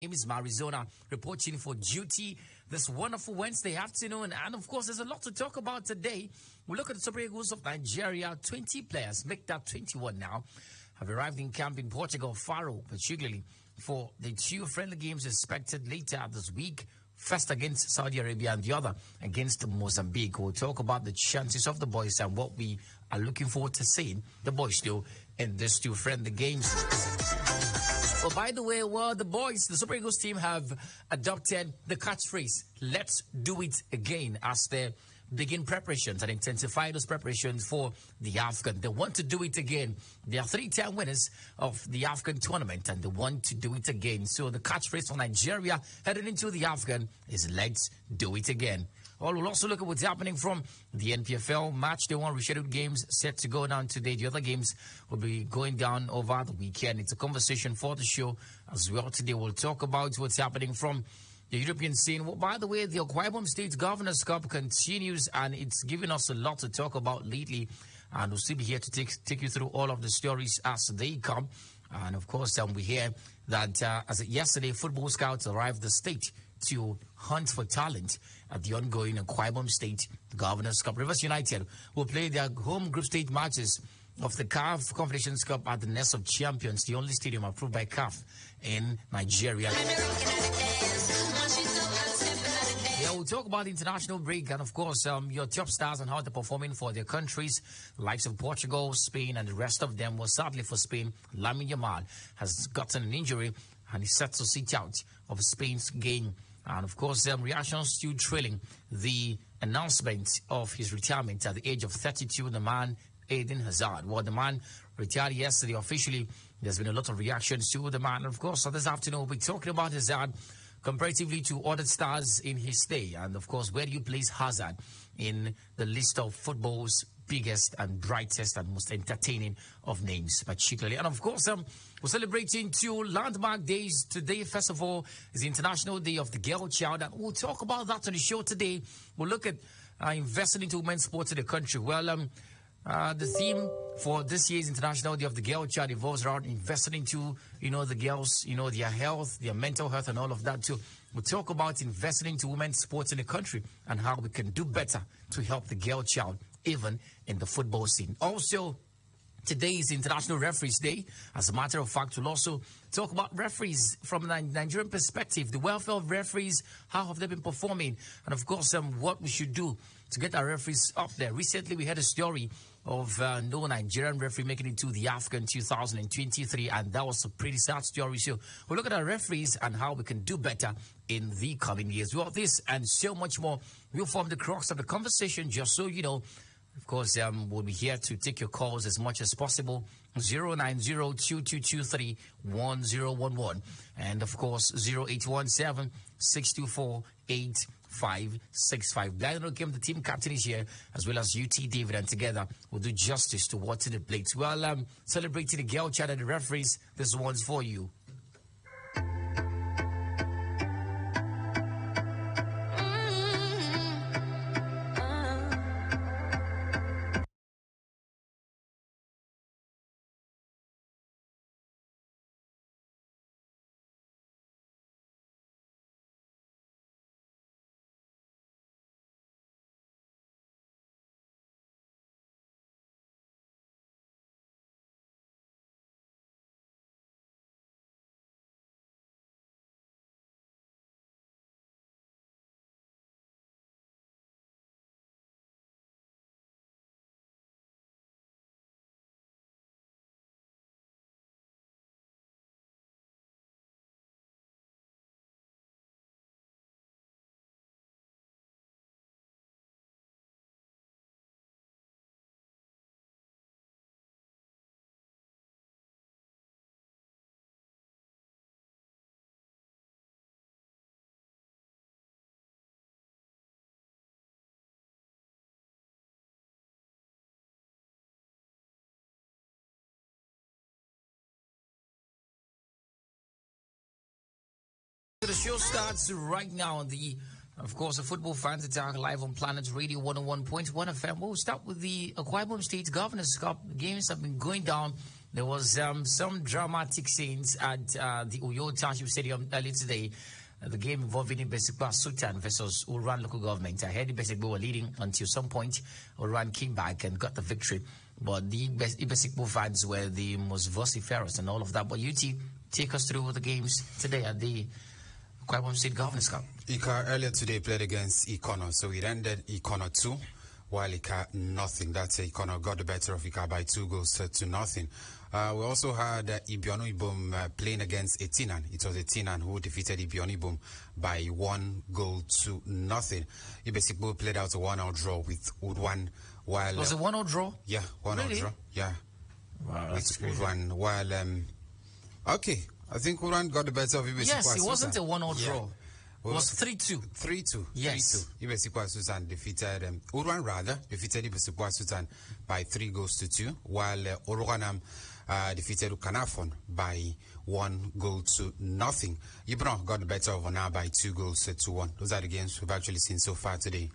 Name is Arizona, reporting for duty this wonderful Wednesday afternoon. And of course, there's a lot to talk about today. We look at the Super Eagles of Nigeria. 20 players, make that 21 now, have arrived in camp in Portugal, Faro, particularly for the two friendly games expected later this week. First against Saudi Arabia and the other against Mozambique. We'll talk about the chances of the boys and what we are looking forward to seeing the boys do in these two friendly games. Oh, by the way, the boys, the Super Eagles team have adopted the catchphrase, "Let's do it again," as they begin preparations and intensify those preparations for the AFCON. They want to do it again. They are 3-time winners of the AFCON tournament, and they want to do it again. So the catchphrase for Nigeria heading into the AFCON is "Let's do it again." Well, we'll also look at what's happening from the NPFL match. Day one rescheduled games set to go down today. The other games will be going down over the weekend. It's a conversation for the show as well. Today we'll talk about what's happening from the European scene. Well, by the way, the Akwa Ibom State Governors Cup continues, and it's given us a lot to talk about lately. And we'll still be here to take you through all of the stories as they come. And of course, we hear that as of yesterday, football scouts arrived the state to hunt for talent at the ongoing Akwa Ibom State Governors Cup. Rivers United will play their home group stage matches of the CAF Confederations Cup at the Nest of Champions, the only stadium approved by CAF in Nigeria. Yeah, we'll talk about the international break and, of course, your top stars and how they're performing for their countries, likes of Portugal, Spain, and the rest of them. Well, sadly for Spain, Lamine Yamal has gotten an injury and is set to sit out of Spain's game. And, of course, reactions still trailing the announcement of his retirement at the age of 32, the man, Eden Hazard. Well, the man retired yesterday officially. There's been a lot of reactions to the man. And, of course, this afternoon, we'll be talking about Hazard comparatively to other stars in his day. And, of course, where do you place Hazard in the list of football's biggest and brightest and most entertaining of names, particularly? And, of course, we're celebrating two landmark days today. First of all, is the International Day of the Girl Child, and we'll talk about that on the show today. We'll look at investing into women's sports in the country. Well, the theme for this year's International Day of the Girl Child involves around investing into, the girls, their health, their mental health, and all of that too. We'll talk about investing into women's sports in the country and how we can do better to help the girl child, even in the football scene. Also, today is International Referees Day. As a matter of fact, we'll also talk about referees from a Nigerian perspective, the welfare of referees, how have they been performing, and of course, what we should do to get our referees up there. Recently, we had a story of no Nigerian referee making it to the AFCON 2023, and that was a pretty sad story. So we'll look at our referees and how we can do better in the coming years. Well, this and so much more will form the crux of the conversation, just so you know. Of course, we'll be here to take your calls as much as possible. 090-2223-1011. And, of course, 0817-624-8565. Blind Kim, the team captain, is here, as well as UT David, and together we'll do justice to what's in the plate. Well, celebrating the girl child and the referees, this one's for you. The show starts right now. Of course, the football fans attack live on Planet Radio 101.1 FM. We'll start with the Akwa Ibom State Governors Cup. The games have been going down There was some dramatic scenes at the Uyo Township Stadium earlier today. The game involving Ibesikwa Sultan versus Uran local government. I heard Ibesikwa were leading until some point. Uran came back and got the victory. But the Ibesikwa fans were the most vociferous and all of that. But UT, take us through the games today at the Kwabam State Governors Cup. Ika earlier today played against Ikono. So it ended Ikono 2. While Ika nothing. That's Ikono got the better of Ika by 2 goals to nothing. We also had Ibionu Ibom playing against Etinan. It was Etinan who defeated Ibionu Ibom by 1 goal to nothing. Ibesikbo played out a 1-0 draw with Udwan. While was it 1-0 draw? Yeah, 1-0 really? draw. Yeah, wow, with Udwan. While okay, I think Udwan got the better of Ibesikbo. Yes, it wasn't a 1-0 draw. It was 3-2. 3-2. Yes. 3-2. Ibesikwa Sultan defeated Urwan defeated Ibesikwa Sultan by 3 goals to 2, while Oroganam defeated Ukanafon by 1 goal to nothing. Ibron got the better of Ona by 2 goals to 1. Those are the games we've actually seen so far today.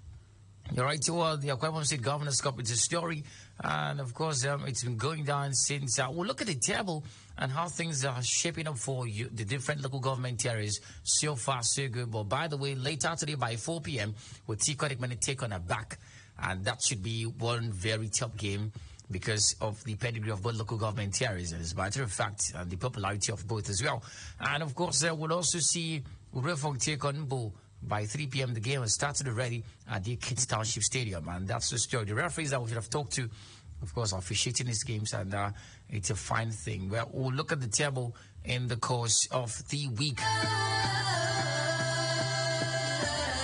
You're right, well, the Akwa State Governors Cup is a story, and of course, it's been going down since. We'll look at the table and how things are shaping up for you, the different local government areas. So far, so good. But by the way, later today by 4 p.m., will Tikot take on a back, and that should be one very tough game because of the pedigree of both local government areas, as a matter of fact, and the popularity of both as well. And of course, we'll also see Urefong take on Bo. By 3 p.m., the game has started already at the Kids Township Stadium, and that's the story. The referees that we should have talked to, of course, are officiating these games, and it's a fine thing. Well, we'll look at the table in the course of the week.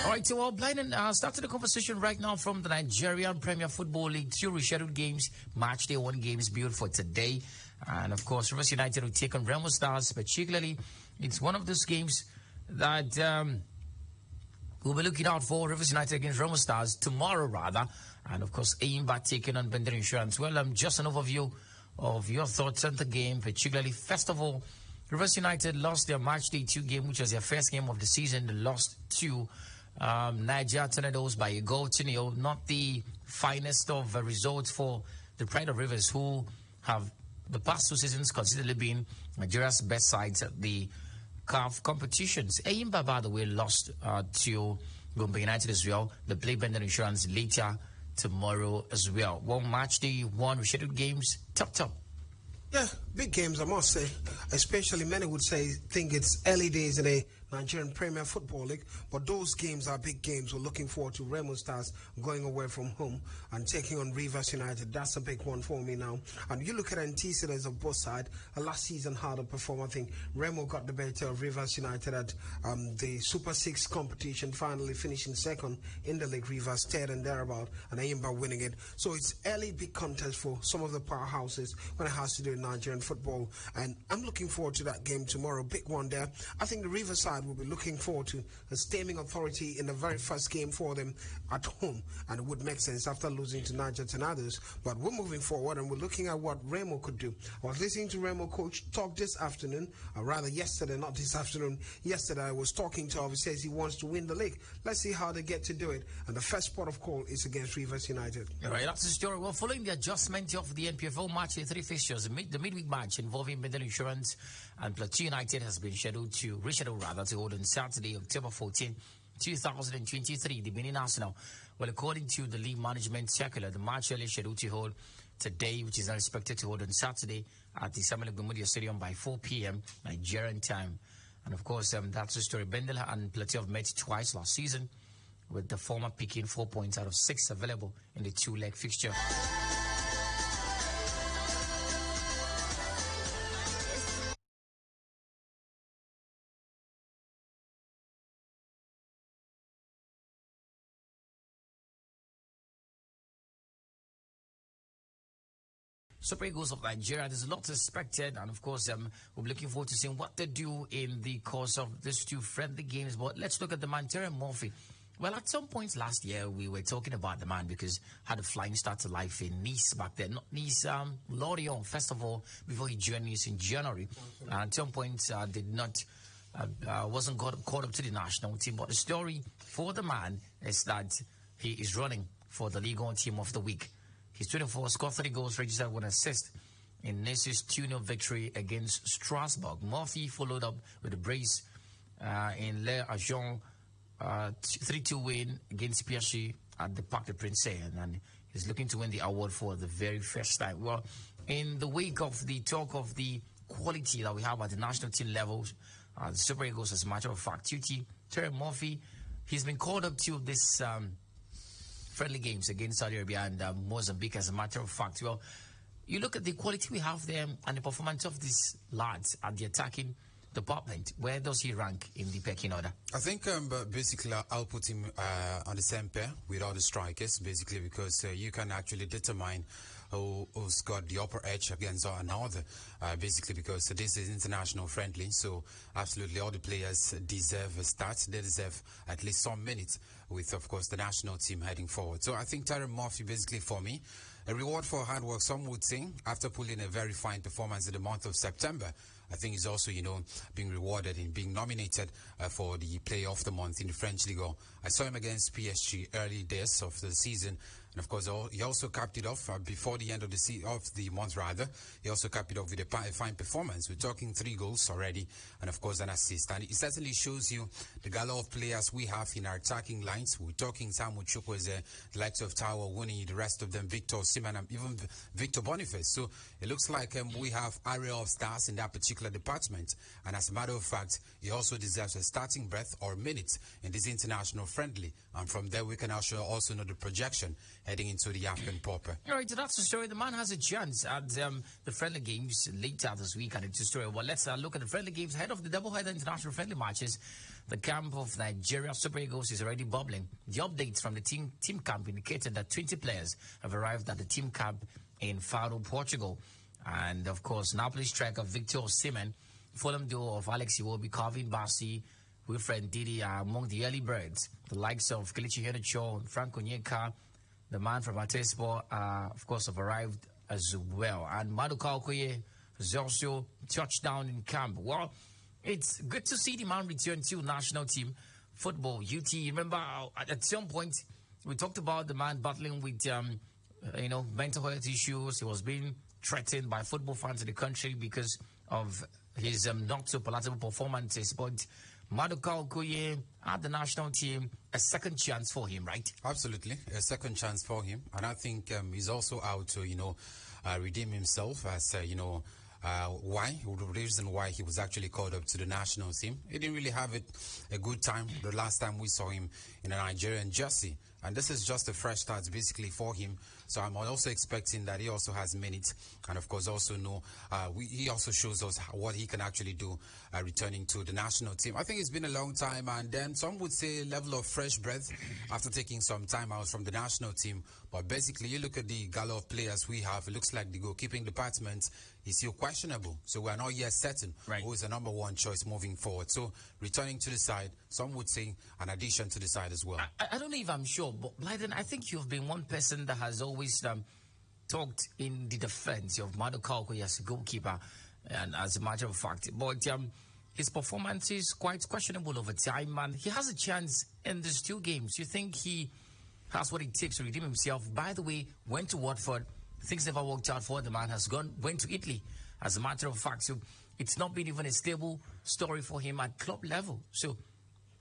All right, so we'll started the conversation right now from the Nigerian Premier Football League. 2 rescheduled games, match day 1 games built for today, and of course, Rivers United will take on Remo Stars. Particularly, it's one of those games that. We'll be looking out for Rivers United against Remo Stars tomorrow, rather. And, of course, Aimba taking on Bender Insurance. Well, just an overview of your thoughts on the game, particularly, first of all, Rivers United lost their match day 2 game, which was their first game of the season. They lost to Niger Tornadoes by 1-0. Not the finest of results for the Pride of Rivers, who have the past 2 seasons considerably been Nigeria's best sides at the CAF competitions. Aimba, by the way, lost to Gombe United as well. They play Bender Insurance later tomorrow as well. 1 match day, 1 rescheduled games. Top. Yeah, big games, I must say. Especially many would think it's early days in a Nigerian Premier Football League, but those games are big games. We're looking forward to Remo Stars going away from home and taking on Rivers United. That's a big one for me now. And you look at antecedents of both sides. Last season how to perform. I think Remo got the better of Rivers United at the Super 6 competition, finally finishing second in the league. Rivers third and thereabout, and Ayimba winning it. So it's early big contest for some of the powerhouses when it has to do with Nigerian football. And I'm looking forward to that game tomorrow. Big one there. I think the Riverside will be looking forward to a stemming authority in the very first game for them at home, and it would make sense after losing to Niger Tornadoes. But we're moving forward and we're looking at what Remo could do. I was listening to Remo coach talk this afternoon, or rather yesterday, not this afternoon. Yesterday I was talking to him. He says he wants to win the league. Let's see how they get to do it. And the first port of call is against Rivers United. All right, that's the story. Well, following the adjustment of the NPFL match, the 3 fixtures, the midweek match involving Bender Insurance and Plateau United has been rescheduled to hold on Saturday, October 14, 2023. The Benin Arsenal. Well, according to the league management circular, the match earlier scheduled to hold today, which is now expected to hold on Saturday at the Samuel Gumudia Stadium by 4 p.m. Nigerian time. And of course, that's the story. Bendel and Plateau have met twice last season, with the former picking 4 points out of 6 available in the 2-leg fixture. Super Eagles of Nigeria, there's a lot expected, and of course, we're looking forward to seeing what they do in the course of these 2 friendly games. But let's look at the man, Terry Murphy. Well, at some point last year, we were talking about the man because had a flying start to life in Nice back then. Not Nice, Lorient, first of all, before he joined Nice in January. At some point, wasn't caught up to the national team. But the story for the man is that he is running for the Ligue 1 Team of the Week. He's 24, scored 30 goals, registered 1 assist. in Nice's 2-0 victory against Strasbourg. Murphy followed up with a brace in Le Ajon 3-2 win against PSG at the Parc des Princes, and he's looking to win the award for the very first time. Well, in the wake of the talk of the quality that we have at the national team level, the Super Eagles, as a matter of fact, Terry Murphy, he's been called up to this friendly games against Saudi Arabia and Mozambique, as a matter of fact. Well, you look at the quality we have there and the performance of these lads at the attacking department. Where does he rank in the pecking order? I think basically I'll put him on the same pair with all the strikers, basically, because you can actually determine who's got the upper edge against another, basically, because this is international friendly. So absolutely all the players deserve a start. They deserve at least some minutes with, of course, the national team heading forward. So I think Tyron Murphy, basically, for me, a reward for hard work, some would say, after pulling a very fine performance in the month of September. I think he's also, being rewarded in being nominated for the Player of the Month in the French Ligue 1. I saw him against PSG early days of the season. And, of course, he also capped it off before the end of the month, rather. He also capped it off with a fine performance. We're talking 3 goals already and, of course, an assist. And it certainly shows you the gala of players we have in our attacking lines. We're talking Samu Chukwueze, the likes of Tawa Wuni, the rest of them, Victor Osimhen, and even Victor Boniface. So it looks like we have area of stars in that particular department. And as a matter of fact, he also deserves a starting breath or minutes in this international friendly. And from there, we can also know the projection heading into the African Pauper. All right, so that's the story. The man has a chance at the friendly games later this week, and it's a story. Well, let's look at the friendly games ahead of the double-header international friendly matches. The camp of Nigeria Super Eagles is already bubbling. The updates from the team camp indicated that 20 players have arrived at the team camp in Faro, Portugal. And, of course, Napoli striker Victor Osimhen, Fulham duo of Alex Iwobi, Calvin Bassey, Wilfred Didi are among the early birds. The likes of Kelechi Iheanacho, Frank Onyeka, the man from Atespor, of course, have arrived as well. And Maduka Okoye has also touched down in camp. Well, it's good to see the man return to national team football. UT, remember, at some point, we talked about the man battling with, mental health issues. He was being threatened by football fans in the country because of his not-so-palatable performances. But Maduka Okoye at the national team, a second chance for him, right? Absolutely, a second chance for him. And I think he's also out to, redeem himself as, the reason why he was actually called up to the national team. He didn't really have a good time the last time we saw him in a Nigerian jersey. And this is just a fresh start, basically, for him. So I'm also expecting that he also has minutes. And, of course, also he also shows us what he can actually do returning to the national team. I think it's been a long time. And then some would say level of fresh breath after taking some time out from the national team. But basically, you look at the gala of players we have, it looks like the goalkeeping department is still questionable. So we're not yet certain who is the number one choice moving forward. So returning to the side, some would say an addition to the side as well. I don't know if I'm sure, but Blyden, I think you've been one person that has always talked in the defense of Maduka Okoye as a goalkeeper, and as a matter of fact. But his performance is quite questionable over time, and he has a chance in these 2 games. You think he has what it takes to redeem himself? By the way, went to Watford. Things never worked out for the man. Went to Italy, as a matter of fact. So it's not been even a stable story for him at club level. So,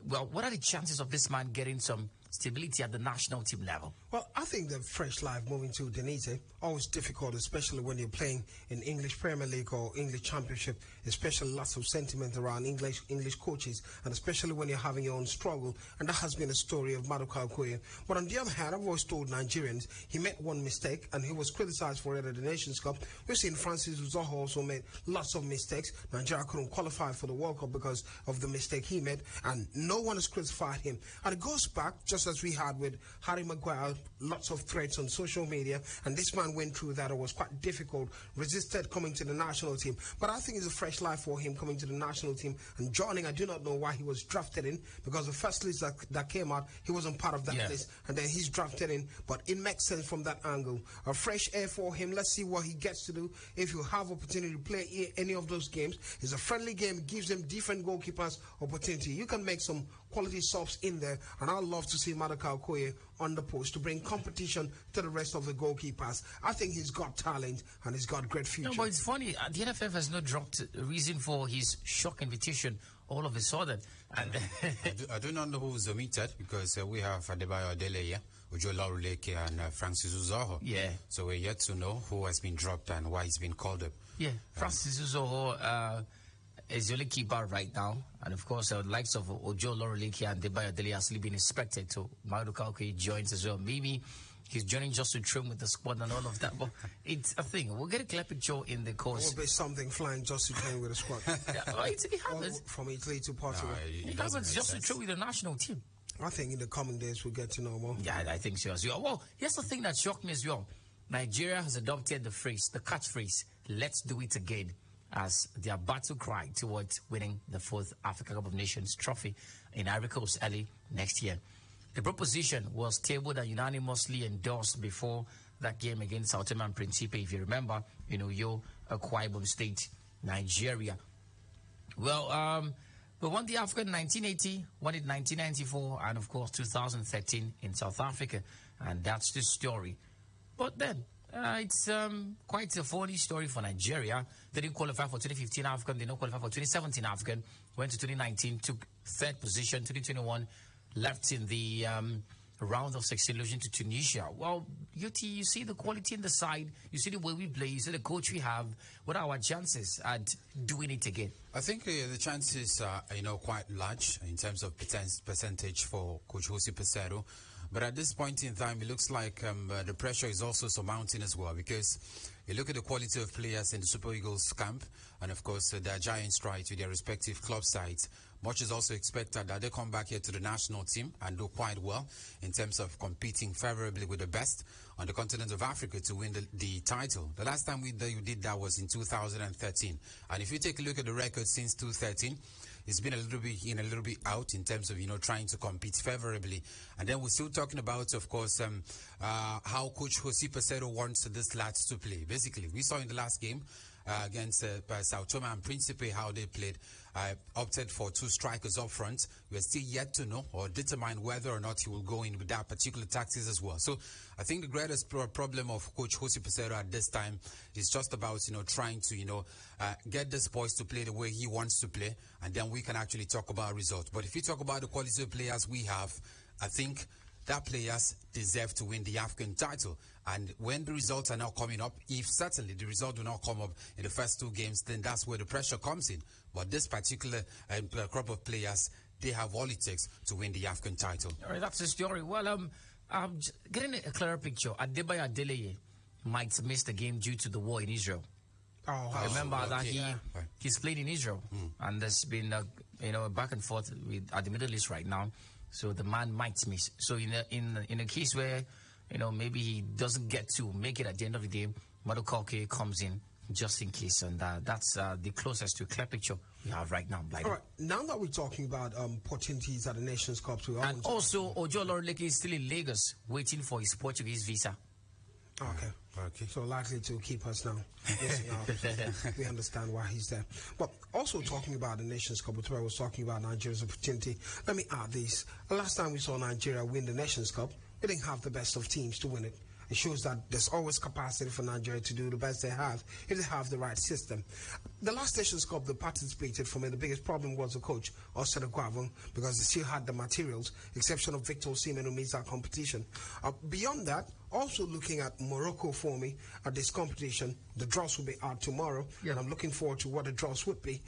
well, what are the chances of this man getting some stability at the national team level? Well, I think the fresh life moving to Denise, always difficult, especially when you're playing in English Premier League or English Championship, especially lots of sentiment around English coaches, and especially when you're having your own struggle. And that has been a story of Maduka Okoye. But on the other hand, I've always told Nigerians he made one mistake and he was criticized for it at the Nations Cup. We've seen Francis Uzoho also made lots of mistakes. Nigeria couldn't qualify for the World Cup because of the mistake he made, and no one has crucified him. And it goes back, just as we had with Harry Maguire, lots of threats on social media, and this man went through that. It was quite difficult, resisted coming to the national team. But I think it's a fresh life for him coming to the national team and joining. I do not know why he was drafted in, because the first list that came out, he wasn't part of that list, and then he's drafted in. But it makes sense from that angle. A fresh air for him. Let's see what he gets to do. If you have opportunity to play any of those games, it's a friendly game. It gives them different goalkeepers opportunity. You can make some quality subs in there, and I'd love to see Maduka Okoye on the post to bring competition to the rest of the goalkeepers. I think he's got talent and he's got great future. No, but it's funny. The NFF has not dropped a reason for his shock invitation all of a sudden. And I do not know who's omitted because we have Adebayo Adeleye, Ojo Lauruleke, and Francis Uzoho. Yeah. So we're yet to know who has been dropped and why he's been called up. Yeah, Francis Uzoho is the only keeper right now. And of course, the likes of Ojo Lauruleke and Adebayo Adeleye are still being expected to. Maduka joins as well. Maybe he's joining just to trim with the squad and all of that. But it's a thing. We'll get a clear picture in the course. There will be something flying just to train with the squad. Yeah, it happens. From Italy to Portugal. No, it happens just to trim with the national team. I think in the coming days we'll get to know more. Yeah, I think so as well. Well, here's the thing that shocked me as well. Nigeria has adopted the catchphrase, "Let's do it again," as their battle cry towards winning the 4th Africa Cup of Nations trophy in Ivory Coast early next year. The proposition was tabled and unanimously endorsed before that game against Sao Tome and Principe, if you remember, Akwa Ibom State, Nigeria. Well, we won the Africa in 1980, won it in 1994, and of course 2013 in South Africa, and that's the story. But then, it's quite a funny story for Nigeria. They didn't qualify for 2015 African, they didn't qualify for 2017 African, went to 2019, took 3rd position, 2021, left in the round of 16, losing to Tunisia. Well, UT, you see the quality in the side, you see the way we play, you see the coach we have. What are our chances at doing it again? I think the chances are, quite large in terms of percentage for Coach Jose Peseiro. But at this point in time, it looks like the pressure is also surmounting as well, because you look at the quality of players in the Super Eagles camp, and of course their giant strides with their respective club sides. Much is also expected that they come back here to the national team and do quite well in terms of competing favorably with the best on the continent of Africa to win the title. The last time we did that was in 2013. And if you take a look at the record since 2013, it's been a little bit out in terms of, trying to compete favorably. And then we're still talking about, of course, how Coach Jose Peseiro wants this lads to play. Basically, we saw in the last game against Sao Tome and Principe how they played. Opted for 2 strikers up front. We're still yet to know or determine whether or not he will go in with that particular tactics as well. So I think the greatest problem of Coach Jose Peseiro at this time is just about, trying to, get this boys to play the way he wants to play, and then we can actually talk about results. But if you talk about the quality of players we have, I think that players deserve to win the African title. And when the results are now coming up, if certainly the result will not come up in the first 2 games, then that's where the pressure comes in. But this particular crop of players, they have all it takes to win the African title. All right, that's the story. Well, I'm getting a clearer picture. Adebayo Adeleye might miss the game due to the war in Israel. I remember that he's played in Israel, and there's been a back and forth at the Middle East right now. So the man might miss. So in a case where maybe he doesn't get to make it at the end of the day, Maduka comes in just in case, and that's the closest to a clear picture we have right now. All right, now that we're talking about opportunities at the Nations Cup, and also Ojo Lauruleke is still in Lagos waiting for his Portuguese visa. Okay. So likely to keep us now. We understand why he's there. But also talking about the Nations Cup, where I was talking about Nigeria's opportunity, let me add this. The last time we saw Nigeria win the Nations Cup, they didn't have the best of teams to win it. It shows that there's always capacity for Nigeria to do the best they have if they have the right system. The last Nations Cup they participated for me, the biggest problem was the coach, Oscar Guavon, because they still had the materials, exception of Victor Osimhen who missed that competition. Beyond that, also looking at Morocco for me at this competition, the draws will be out tomorrow, and I'm looking forward to what the draws would be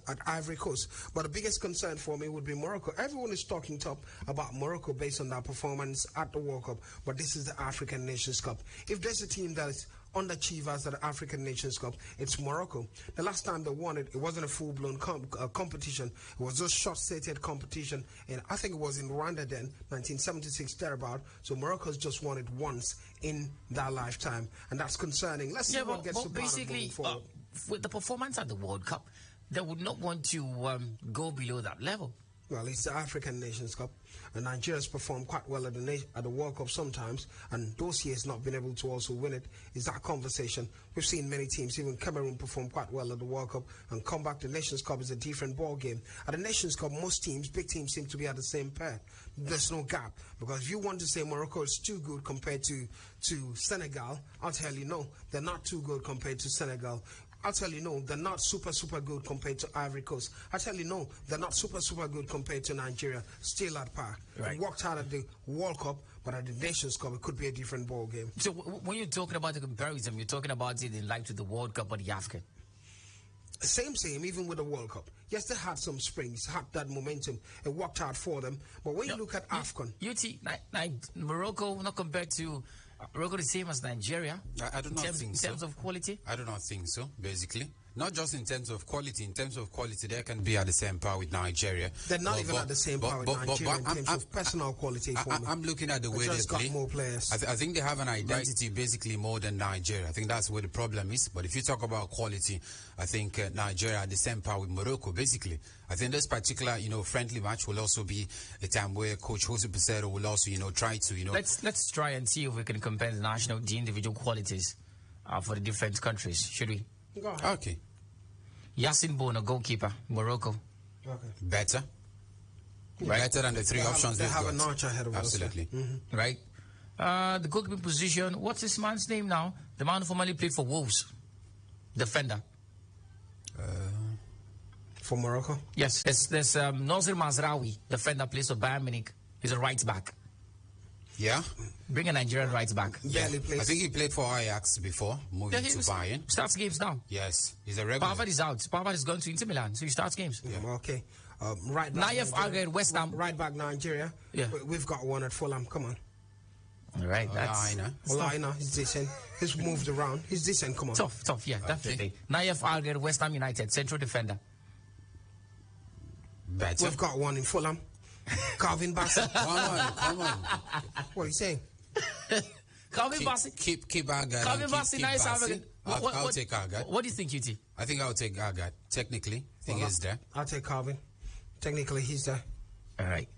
at Ivory Coast. But the biggest concern for me would be Morocco. Everyone is talking top about Morocco based on their performance at the World Cup, but this is the African Nations Cup. If there's a team that is underachievers at the African Nations Cup, it's Morocco. The last time they won it, it wasn't a full-blown competition. It was just short-sighted competition, and I think it was in Rwanda then, 1976 thereabout. So Morocco's just won it once in their lifetime, and that's concerning. Let's see what gets to moving forward. With the performance at the World Cup, they would not want to go below that level. Well, it's the African Nations Cup, and Nigeria's performed quite well at the World Cup sometimes, and those years not been able to also win it. Is that conversation? We've seen many teams, even Cameroon, perform quite well at the World Cup, and come back to Nations Cup is a different ball game. At the Nations Cup, most teams, big teams, seem to be at the same pair. There's no gap, because if you want to say Morocco is too good compared to Senegal, I'll tell you no, they're not too good compared to Senegal. I'll tell you no, they're not super good compared to Ivory Coast. I'll tell you no, they're not super good compared to Nigeria. Still at par. Right. They worked hard at the World Cup, but at the Nations Cup, it could be a different ball game. So when you're talking about the comparison, you're talking about it in light to the World Cup or the African? Same, even with the World Cup. Yes, they had some springs, had that momentum. It worked hard for them. But when you look at AFCON... Morocco, not compared to... Morocco the same as Nigeria? I do not think so. In terms of quality? I do not think so, basically. Not just in terms of quality. In terms of quality, they can be at the same par with Nigeria. They're not even at the same par with Nigeria in terms of personal quality. I'm looking at the way they play. Got more players. I think they have an identity basically more than Nigeria. I think that's where the problem is. But if you talk about quality, I think Nigeria at the same par with Morocco, basically. I think this particular, friendly match will also be a time where Coach Jose Peseiro will also, try to, Let's try and see if we can compare the individual qualities for the different countries. Should we? Go ahead. Okay. Yasin Bono, goalkeeper, Morocco. Okay. Better. Right. Better than the three options they they've have got. a notch ahead of us. Absolutely. Mm-hmm. Right. The goalkeeping position, what's this man's name now? The man who formerly played for Wolves. Defender. For Morocco? Yes. There's Nasser Mazraoui, defender, plays for Bayern Munich. He's a right back. Yeah? Bring a Nigerian right back. Barely plays. I think he played for Ajax before, moving to Bayern. Starts games now. Yes, he's a regular. Pavard is out. Pavard is going to Inter Milan, so he starts games. Yeah. Okay. Right back. Naif Agger, West Ham. Right back Nigeria. Yeah. We've got one at Fulham. Come on. All right. That's Olaina, he's decent. He's moved around. He's decent. Come on. Tough. Yeah, definitely. Naif Agger, West Ham United, central defender. Better. We've got one in Fulham. Calvin Bassett. Come on. What are you saying? Calvin Bassett. Keep Agard. Calvin Bassett, nice. I'll take Agard. What do you think, UT? I think I'll take Agard. Technically, I think he's there. I'll take Calvin. Technically, he's there. All right.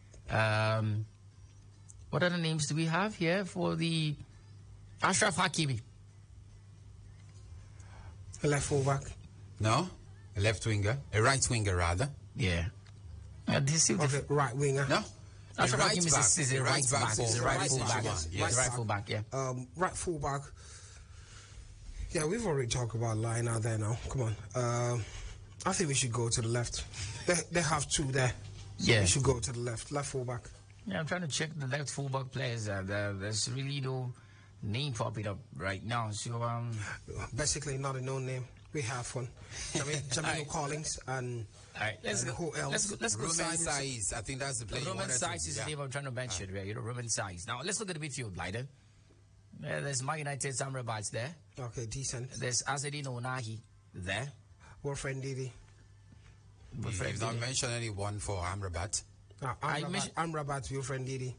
What other names do we have here for the Ashraf Hakimi? A left fullback. No, a left winger, a right winger rather. Yeah. Right winger. No. Ashraf Hakimi is a right back. He's a right fullback. Yes. Right fullback. Yeah. Right fullback. Yeah, we've already talked about line out there now. Come on. I think we should go to the left. They have two there. So yeah. We should go to the left fullback. Yeah, I'm trying to check the left fullback players. There's really no name popping up right now. So basically not a known name. We have one. Jamil Collins and. All right, let's go. Who else? Let's go. Roman Saiz. I think that's the player. Roman Saiz is the name I'm trying to mention. Right? Roman Saiz. Now let's look at the midfield, Blyden. There's Man United Sam Rabat's there. Okay, decent. There's Azedine Onahi there. Wilfred Ndidi. You've not mentioned anyone for Amrabat. Amrabat, Wilfred Ndidi.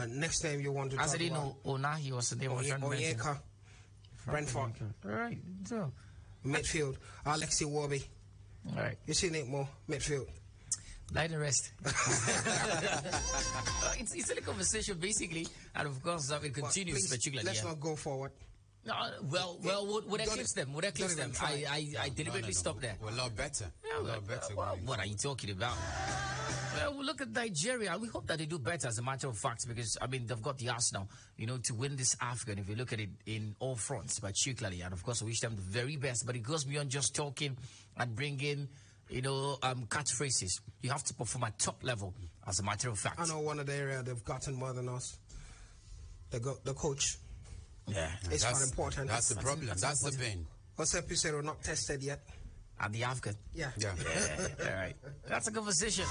Next time you want to talk about... Azedine Onahi was the name I was trying to mention. Onyeka. Brentford. All right. So. Midfield. Alexi Warby. All right. You see Nick Moore, midfield. Light and rest. It's a conversation, basically, and of course, it continues. Please, let's not go forward. No, would eclipse them? Would eclipse them? I deliberately stopped there. We're a lot better. What are you talking about? Well, look at Nigeria. We hope that they do better, as a matter of fact, because, I mean, they've got the arsenal, to win this African, if you look at it in all fronts, particularly. And, of course, I wish them the very best. But it goes beyond just talking and bringing, catchphrases. You have to perform at top level, as a matter of fact. I know one of the areas they've gotten more than us. The coach. Yeah. It's quite important. That's the problem. That's the pain. Jose Peseiro not tested yet. At the Afghan? Yeah. All right. That's a conversation.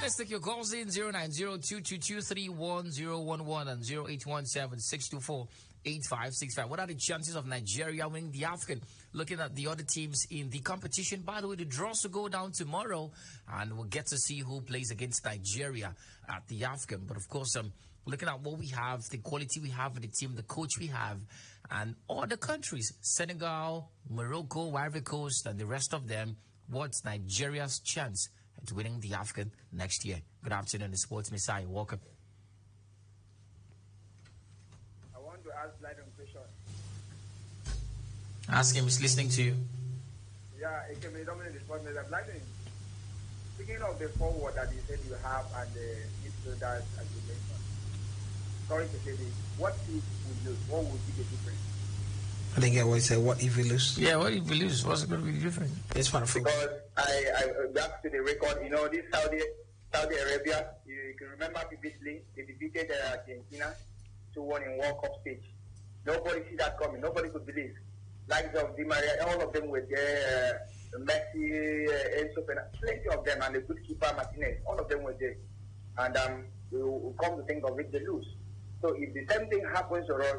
Let's take your calls in 090-222-31011 and 0817-624-8565. What are the chances of Nigeria winning the Afghan? Looking at the other teams in the competition. By the way, the draws will go down tomorrow, and we'll get to see who plays against Nigeria at the Afghan. But of course, looking at what we have, the quality we have in the team, the coach we have, and other countries, Senegal, Morocco, Ivory Coast, and the rest of them, what's Nigeria's chance to winning the AFCON next year. Good afternoon, the Sports Messiah. Welcome. I want to ask Blyden a question. Ask him, he's listening to you. Yeah, it can be dominant Sports Messiah. Blyden, speaking of the forward that you said you have and the midfielders, as you mentioned, sorry to say this, what if we lose? What would be the difference? I didn't get what you said. What if we lose? Yeah, what if we lose? What's going to be different? It's for the football. Because I back to the record, this Saudi Arabia, you can remember vividly, they defeated Argentina 2-1 in World Cup stage. Nobody see that coming. Nobody could believe. Likes of Di Maria, all of them were there. Messi, Enzo, plenty of them, and the good keeper Martinez, all of them were there. And we come to think of it, they lose. So if the same thing happens to us,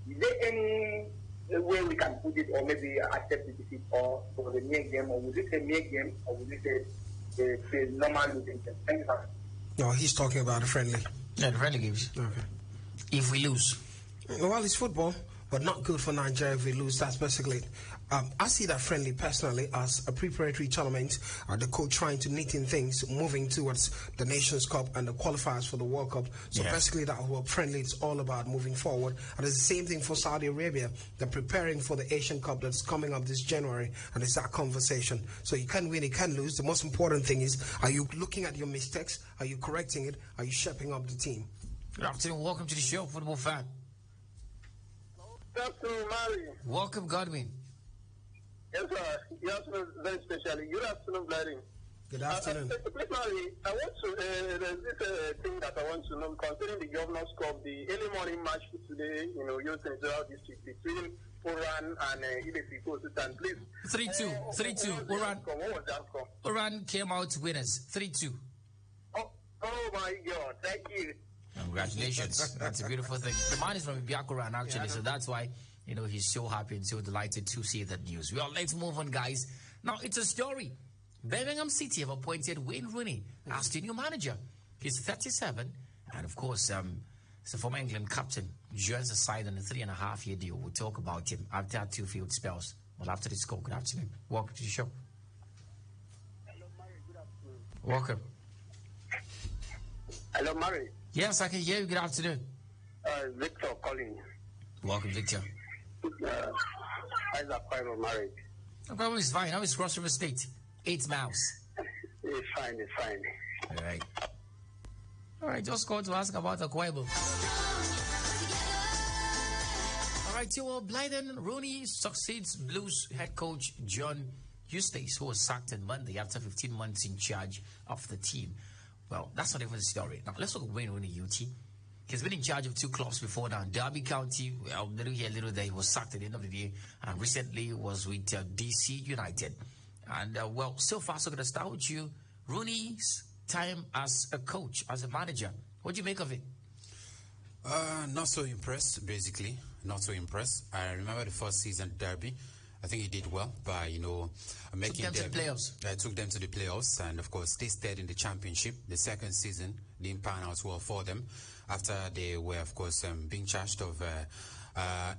is there any way we can put it, or maybe accept the defeat, or for the near game, or would it say near game, or would it say the normal losing game? Thank you, sir. No, he's talking about the friendly. Yeah, the friendly games. Okay. If we lose. Well, it's football, but not good for Nigeria if we lose. That's basically it. I see that friendly personally as a preparatory tournament. The coach trying to neat in things, moving towards the Nations Cup and the qualifiers for the World Cup. So basically, that's what friendly is all about, moving forward. And it's the same thing for Saudi Arabia. They're preparing for the Asian Cup that's coming up this January, and it's that conversation. So you can win, you can lose. The most important thing is, are you looking at your mistakes? Are you correcting it? Are you shaping up the team? Good afternoon. Welcome to the show, football fan. Good afternoon, Mary. Welcome, Godwin. Yes, sir. Yes, very specially. Good afternoon, Blyden. Good afternoon. Personally, I want to, there's this thing that I want to know concerning the Governor's Cup, the early morning match today, Youth Central District between Oran and Idefiko Sultan. Please. 3-2. 3-2. Oran. What was that score? Oran came out winners. 3-2. Oh my God. Thank you. Congratulations. That's a beautiful thing. The man is from Ibiakoran, actually, so that's why, he's so happy and so delighted to see that news. Well, let's move on, guys. Now, it's a story. Birmingham City have appointed Wayne Rooney as the new manager. He's 37, and of course, the former England captain joins the side on a 3.5-year deal. We'll talk about him after 2 field spells. Well, after this call, good afternoon. Welcome to the show. Hello, Mary. Good afternoon. Welcome. Hello, Mary. Yes, I can hear you. Good afternoon. Victor calling. Welcome, Victor. How's that part of marriage? No problem, it's fine. How is Cross River State? 8 miles. It's fine. All right, just called to ask about the Quaibo. All right, well, Blyden Rooney succeeds Blues head coach John Eustace, who was sacked on Monday after 15 months in charge of the team. Well, that's not even the story. Now, let's look at Wayne Rooney, UT. He's been in charge of 2 clubs before now. Derby County, little here, little there. He was sacked at the end of the day. And recently was with DC United. And, so far, so good. I'll start with you. Rooney's time as a coach, as a manager. What do you make of it? Not so impressed, basically. Not so impressed. I remember the first season Derby. I think he did well by, making them to the playoffs. Took them to the playoffs, and of course they stayed in the championship. The second season didn't pan out well for them, after they were, of course, being charged of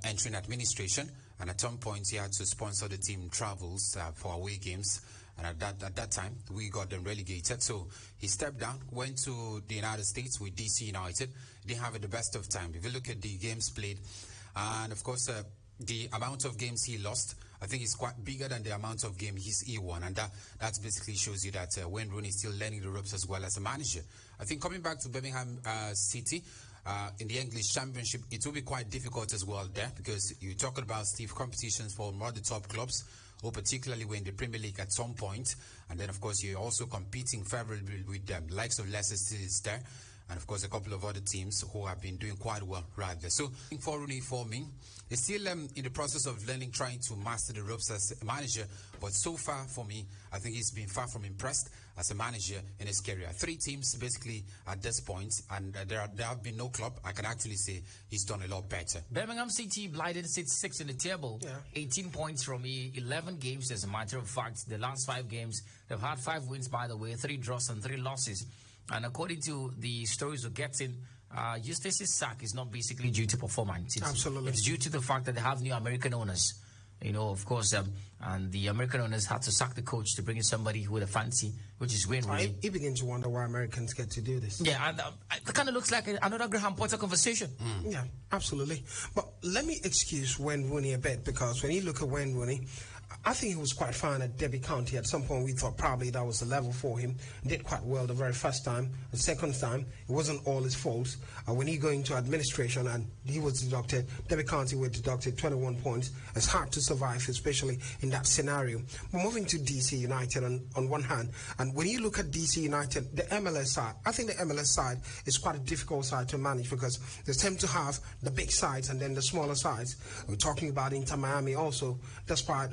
entering administration. And at some point, he had to sponsor the team travels for away games. And at that time, we got them relegated. So he stepped down, went to the United States with DC United. Didn't have the best of time. If you look at the games played, and of course, the amount of games he lost, I think it's quite bigger than the amount of games he won. And that basically shows you that Wayne Rooney is still learning the ropes as well as a manager. I think coming back to Birmingham City, in the English Championship, it will be quite difficult as well there, because you're talking about stiff competitions for more of the top clubs, or particularly when the Premier League at some point. And then, of course, you're also competing favorably with the likes of Leicester City there, and of course a couple of other teams who have been doing quite well right there. So for Rooney, for me, he's still in the process of learning, trying to master the ropes as a manager. But so far for me, I think he's been far from impressed as a manager in his career. 3 teams basically at this point, and there have been no club. I can actually say he's done a lot better. Birmingham City Blyden sits 6th in the table, 18 points from 11 games. As a matter of fact, the last 5 games, they've had 5 wins, by the way, 3 draws and 3 losses. And according to the stories we're getting, Eustace's sack is not basically due to performance. Absolutely. It's due to the fact that they have new American owners. Of course, and the American owners had to sack the coach to bring in somebody with a fancy, which is Wayne Rooney. You begin to wonder why Americans get to do this. Yeah, and it kind of looks like another Graham Potter conversation. Yeah, absolutely. But let me excuse Wayne Rooney a bit, because when you look at Wayne Rooney, I think he was quite fine at Derby County. At some point, we thought probably that was the level for him. Did quite well the very first time. The second time, it wasn't all his fault. When he go into administration and he was deducted, Derby County were deducted 21 points. It's hard to survive, especially in that scenario. But moving to DC United on one hand, and when you look at DC United, the MLS side, I think the MLS side is quite a difficult side to manage, because they tend to have the big sides and then the smaller sides. We're talking about Inter Miami also, despite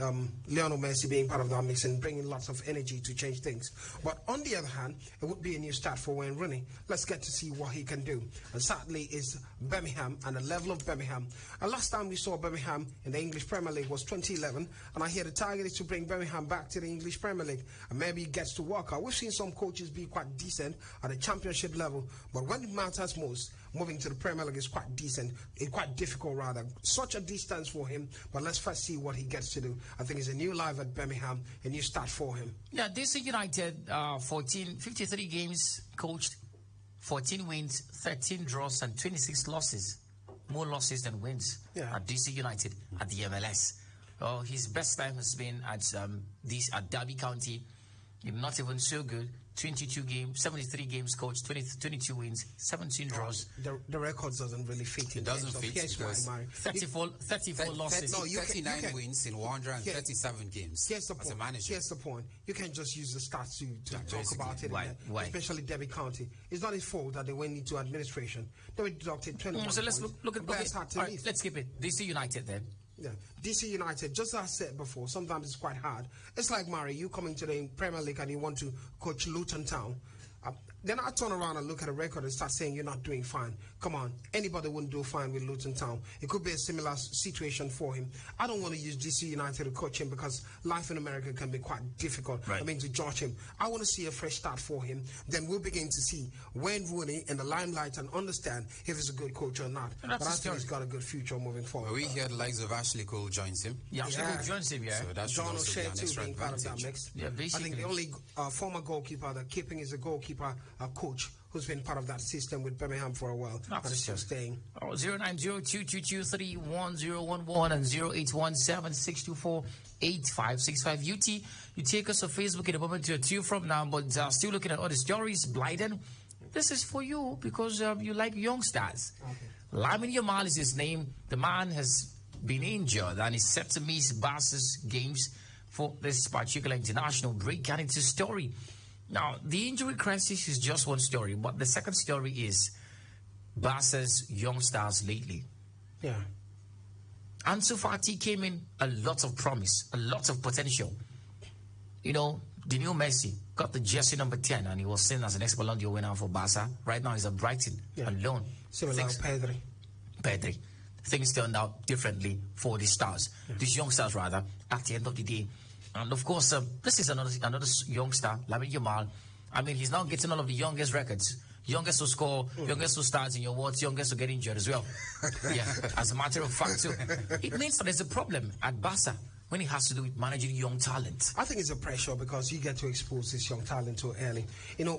Lionel Messi being part of that mix and bringing lots of energy to change things. But on the other hand, it would be a new start for Wayne Rooney. Let's get to see what he can do. And sadly, is Birmingham and the level of Birmingham. And last time we saw Birmingham in the English Premier League was 2011, and I hear the target is to bring Birmingham back to the English Premier League, and maybe it gets to work out. We've seen some coaches be quite decent at the championship level, but when it matters most, moving to the Premier League is quite decent. It's quite difficult, rather. Such a distance for him, but let's first see what he gets to do. I think it's a new life at Birmingham, a new start for him. Yeah, DC United, 53 games coached, 14 wins, 13 draws, and 26 losses. More losses than wins at DC United at the MLS. His best time has been at Derby County. Not even so good. 22 games, 73 games coached, 22 wins, 17 draws. The records doesn't really fit. It doesn't fit because 34 losses. 39 wins in 137 games. Here's the point. As a manager. Here's the point. You can't just use the stats to talk about it. Why? Especially Derby County. It's not his fault that they went into administration. They were deducted 21 So let's look at all right, let's keep it. DC United then. Yeah, DC United, just as I said before, sometimes it's quite hard. It's like, Mari, you coming to the Premier League and you want to coach Luton Town. Then I turn around and look at the record and start saying you're not doing fine. Come on, anybody wouldn't do fine with Luton Town. It could be a similar situation for him. I don't want to use DC United to coach him, because life in America can be quite difficult. Right. I mean, to judge him. I want to see a fresh start for him. Then we'll begin to see Wayne Rooney in the limelight and understand if he's a good coach or not. But I think he's got a good future moving forward. We hear the likes of Ashley Cole joins him. Yeah, Ashley Cole joins him, yeah. So that should John also be O'Shea an too extra being part of that advantage. mix. Yeah, basically. I think the only former goalkeeper that keeping is a goalkeeper coach who's been part of that system with Birmingham for a while and is still staying. 09022231011 and 0817-624-8565. UT, you take us to Facebook in a moment or two from now, but still looking at all the stories. Blyden, this is for you because you like youngsters. Okay. Lamine Yamal is his name. The man has been injured and is set to miss Barca's games for this particular international break. And it's a story. Now, the injury crisis is just one story, but the second story is Barca's young stars lately. Yeah. Ansu Fati came in a lot of promise, a lot of potential. The new Messi got the jersey number 10 and he was seen as an ex-Ballon d'Or winner for Barca. Right now he's at Brighton on loan. Similar like Pedri. Things turned out differently for these stars. These young stars, rather, at the end of the day. And of course, this is another youngster, Lamine Yamal. I mean, he's now getting all of the youngest records. Youngest to score, youngest to start in your wards, youngest to get injured as well. Yeah, as a matter of fact. So it means that there's a problem at Barca when it has to do with managing young talent. I think it's a pressure because you get to expose this young talent too early.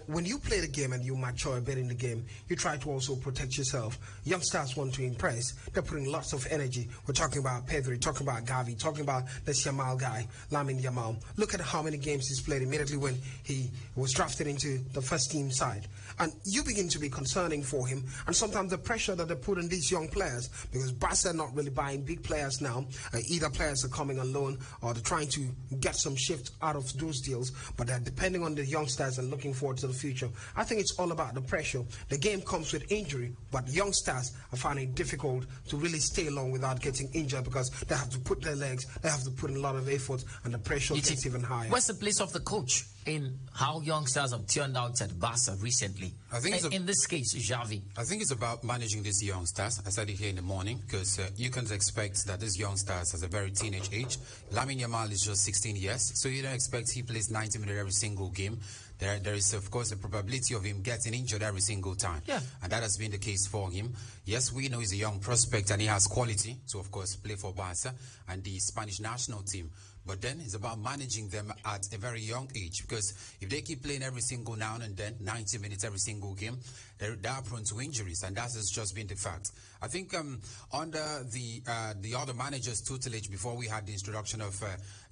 When you play the game and you mature a bit in the game, you try to also protect yourself. Youngsters want to impress. They're putting lots of energy. We're talking about Pedri, talking about Gavi, talking about this Yamal guy, Lamine Yamal. Look at how many games he's played immediately when he was drafted into the first team side. And you begin to be concerning for him. And sometimes the pressure that they put on these young players, because Barca are not really buying big players now. Either players are coming on loan or they're trying to get some shift out of those deals, but they're depending on the youngsters and looking forward to the future. I think it's all about the pressure. The game comes with injury, but youngsters are finding it difficult to really stay long without getting injured because they have to put their legs, they have to put in a lot of effort, and the pressure gets even higher. What's the place of the coach in how youngsters have turned out at Barca recently? I think in this case, Xavi. I think it's about managing these youngsters. I said it here in the morning because you can expect that these youngsters has a very teenage age. Lamine Yamal is just 16 years, so you don't expect he plays 90 minutes every single game. there is, of course, a probability of him getting injured every single time. Yeah. And that has been the case for him. Yes, we know he's a young prospect and he has quality to, of course, play for Barca and the Spanish national team. But then it's about managing them at a very young age, because if they keep playing every single now and then, 90 minutes every single game, they are prone to injuries, and that has just been the fact. I think under the other managers' tutelage before we had the introduction of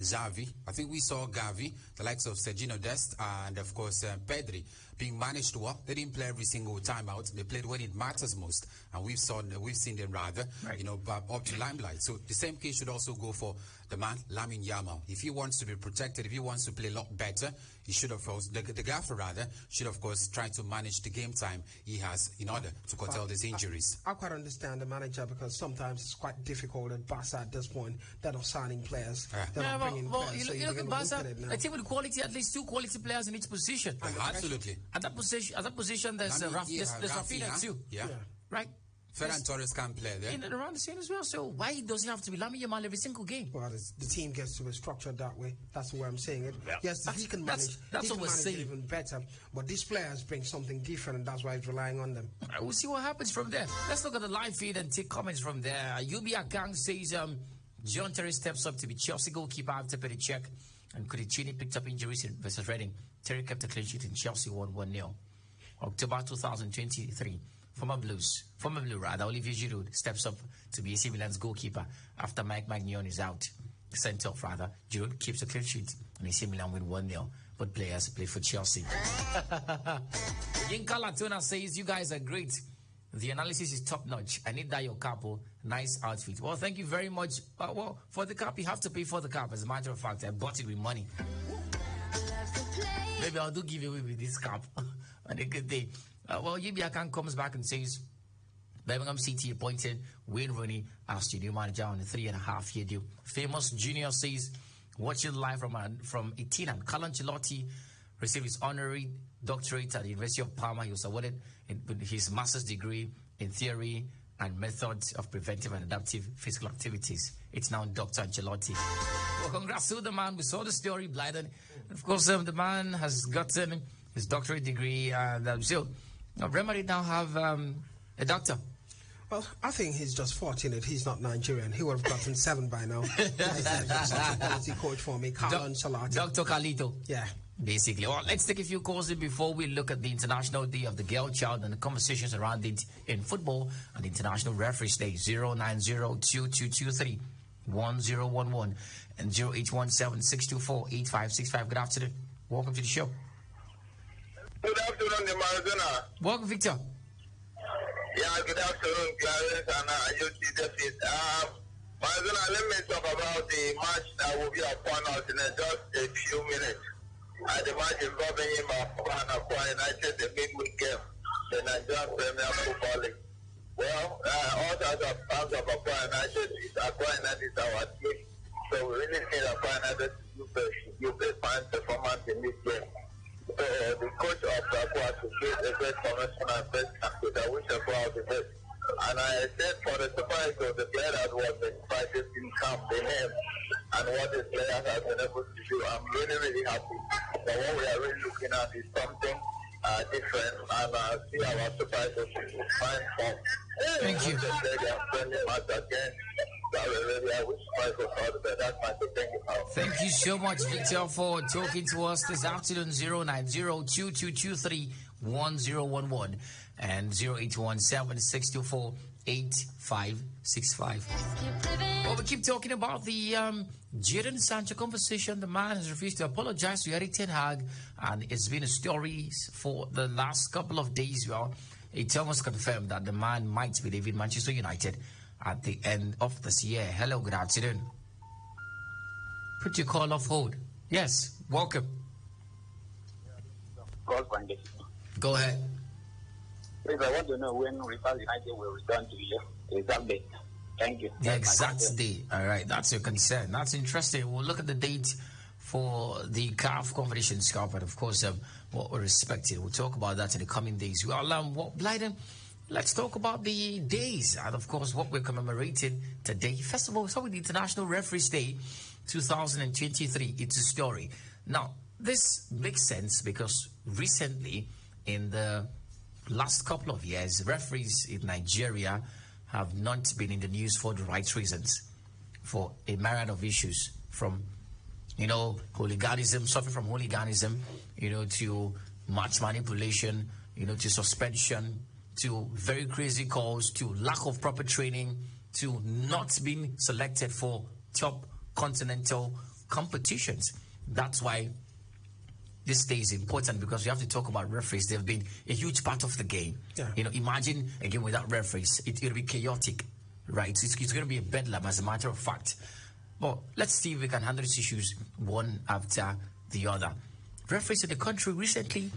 Xavi, I think we saw Gavi, the likes of Sergio Dest, and of course Pedri being managed well. They didn't play every single time out. They played when it matters most, and we've seen them rather, right, up to limelight. So the same case should also go for the man Lamine Yamal. If he wants to be protected, if he wants to play a lot better, he should, of course, the gaffer rather, should, of course, try to manage the game time he has in order to curtail these injuries. I quite understand the manager, because sometimes it's quite difficult at Barca at this point. They're not signing players. They're not bringing players. You look at Barca, a team with quality, at least 2 quality players in each position. Absolutely. At that position, there's Rafinha too. Yeah. Right? Ferran Torres can't play there. In and around the scene as well. So why does it have to be Lamine Yamal every single game? Well, the team gets to be structured that way. That's the way I'm saying it. Yeah. Yes, he can manage. That's what we're saying. Even better. But these players bring something different, and that's why he's relying on them. We'll see what happens from there. Let's look at the live feed and take comments from there. Yubi Akang says, John Terry steps up to be Chelsea goalkeeper after petty check, and Kudicini picked up injuries versus Reading. Terry kept a clean sheet in Chelsea, won 1-0. October 2023. Former Blue Olivier Giroud steps up to be AC Milan's goalkeeper after Mike Maignan is out. Sent off, rather. Giroud keeps a clean sheet and AC Milan win 1-0. But players play for Chelsea. Yinka Latona says, you guys are great. The analysis is top-notch. I need that your capo. Nice outfit. Well, thank you very much. Well, for the cap, you have to pay for the cap. As a matter of fact, I bought it with money. Maybe I'll do giveaway with this cap on a good day. Well, Yibi Akan comes back and says, Birmingham City appointed Wayne Rooney as studio manager on a 3.5-year deal. Famous Junior says, watching live from Itinan, Carlo Ancelotti received his honorary doctorate at the University of Parma. He was awarded with his master's degree in theory and methods of preventive and adaptive physical activities. It's now Dr. Ancelotti. Well, congrats to the man. We saw the story, Blyden. Of course, the man has gotten his doctorate degree, and so Remedy now have a doctor. Well, I think he's just fortunate he's not Nigerian. He would have gotten 7 by now. He's a quality coach for me, Carlo Ancelotti. Dr. Carlito. Yeah. Basically. Well, let's take a few calls before we look at the International Day of the Girl Child and the conversations around it in football and the International Referees Day. 090-2223-1011 and 0817-624-8565. Good afternoon. Welcome to the show. Good afternoon, Maradona. Welcome, Victor. Yeah, good afternoon, Clarence, and you see the fit. Maradona, let me talk about the match that will be upon us in just a few minutes. The match involving him and Akwa United, the midweek game, the Nigerian Premier Football League. Well, all that of fans of Akwa United is our team. So we really need Akwa United to give a fine performance in this game. So the coach of Akwa to give a great promotion and best candidate. I wish Akwa all the best. And I said for the Super Eagles, the player that was invited in camp, the name, and what the players have been able to do, I'm really, really happy. But what we are really looking at is something different, and see our Super Eagles in fine form. Thank you. Thank you so much, Victor, for talking to us this afternoon. 090-2223-1011 and 0817-624-8565. Well, we keep talking about the Jadon Sancho conversation. The man has refused to apologize to Erik Ten Hag, and it's been a story for the last couple of days. Well, it's almost confirmed that the man might be leaving Manchester United at the end of this year. Hello, good afternoon. Put your call off hold. Yes, welcome. Go ahead. Please, I want to know when Rivers United will return to you. The exact date. Thank you. The exact date. All right, that's your concern. That's interesting. We'll look at the date for the CAF Confederations Cup, and of course, what we're expecting. We'll talk about that in the coming days. Well, Blyden, let's talk about the days and, of course, what we're commemorating today. First of all, start with the International Referees Day 2023. It's a story. Now, this makes sense because recently, in the last couple of years, referees in Nigeria have not been in the news for the right reasons, for a myriad of issues, from, hooliganism, suffering from hooliganism, to match manipulation, to suspension, to very crazy calls, to lack of proper training, to not being selected for top continental competitions. That's why this day is important, because we have to talk about referees. They've been a huge part of the game. Yeah. Imagine a game without referees. It'll be chaotic, right? It's going to be a bedlam, as a matter of fact. But let's see if we can handle these issues one after the other. Referees in the country recently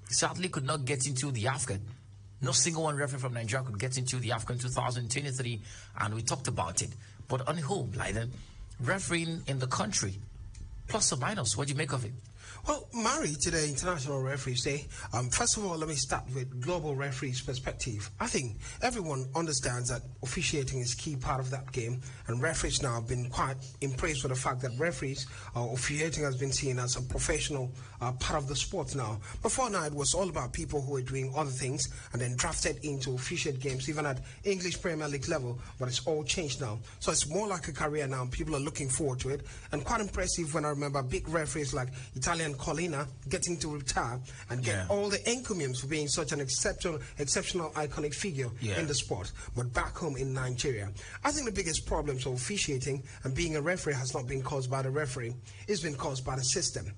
sadly could not get into the AFCON. No single one referee from Nigeria could get into the AFCON 2023, and we talked about it. But on the whole, Blyden, refereeing in the country, plus or minus, what do you make of it? Well, married to the International Referees Day, first of all, let me start with global referees' perspective. I think everyone understands that officiating is a key part of that game, and referees now have been quite impressed with the fact that referees, officiating has been seen as a professional part of the sport now. Before now, it was all about people who were doing other things and then drafted into officiate games, even at English Premier League level, but it's all changed now. So it's more like a career now. People are looking forward to it, and quite impressive when I remember big referees like Italian Colina getting to retire and get all the encomiums for being such an exceptional iconic figure in the sport. But back home in Nigeria, I think the biggest problems of officiating and being a referee has not been caused by the referee. It's been caused by the system.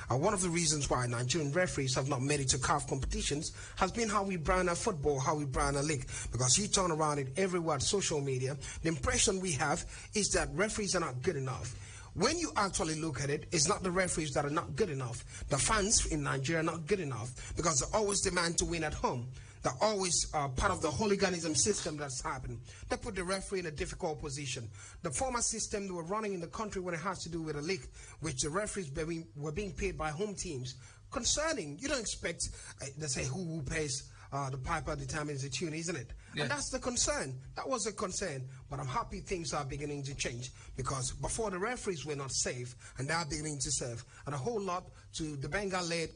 One of the reasons why Nigerian referees have not made it to CAF competitions has been how we brand our football, how we brand our league. Because you turn around it everywhere on social media, the impression we have is that referees are not good enough. When you actually look at it, it's not the referees that are not good enough. The fans in Nigeria are not good enough because they always demand to win at home. They're always part of the hooliganism system that's happened. They put the referee in a difficult position. The former system they were running in the country when it has to do with a league, which the referees were being paid by home teams. Concerning, you don't expect, they say who pays the piper determines the tune, isn't it? Yes. And that's the concern. That was a concern. But I'm happy things are beginning to change, because before the referees were not safe, and they are beginning to serve. And a whole lot to the Bengal-led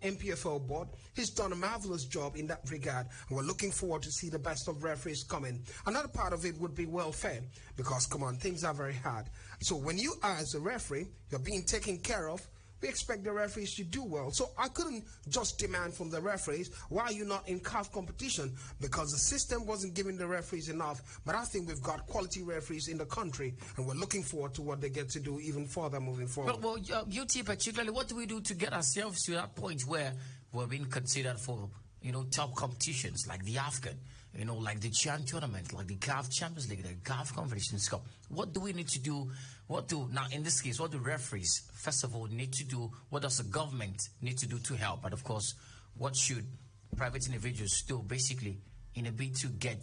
MPFL board. He's done a marvelous job in that regard, and we're looking forward to see the best of referees coming. Another part of it would be welfare, because, come on, things are very hard. So when you are, as a referee, you're being taken care of, we expect the referees to do well. So I couldn't just demand from the referees, why are you not in CAF competition? Because the system wasn't giving the referees enough. But I think we've got quality referees in the country, and we're looking forward to what they get to do even further moving forward. Well, UT particularly, what do we do to get ourselves to that point where we're being considered for, top competitions like the AFCON, like the Chan tournament, like the CAF Champions League, the CAF Confederations Cup? What do we need to do? Now, in this case, what do referees, first of all, need to do? What does the government need to do to help? And, of course, what should private individuals do, basically, in a bid to get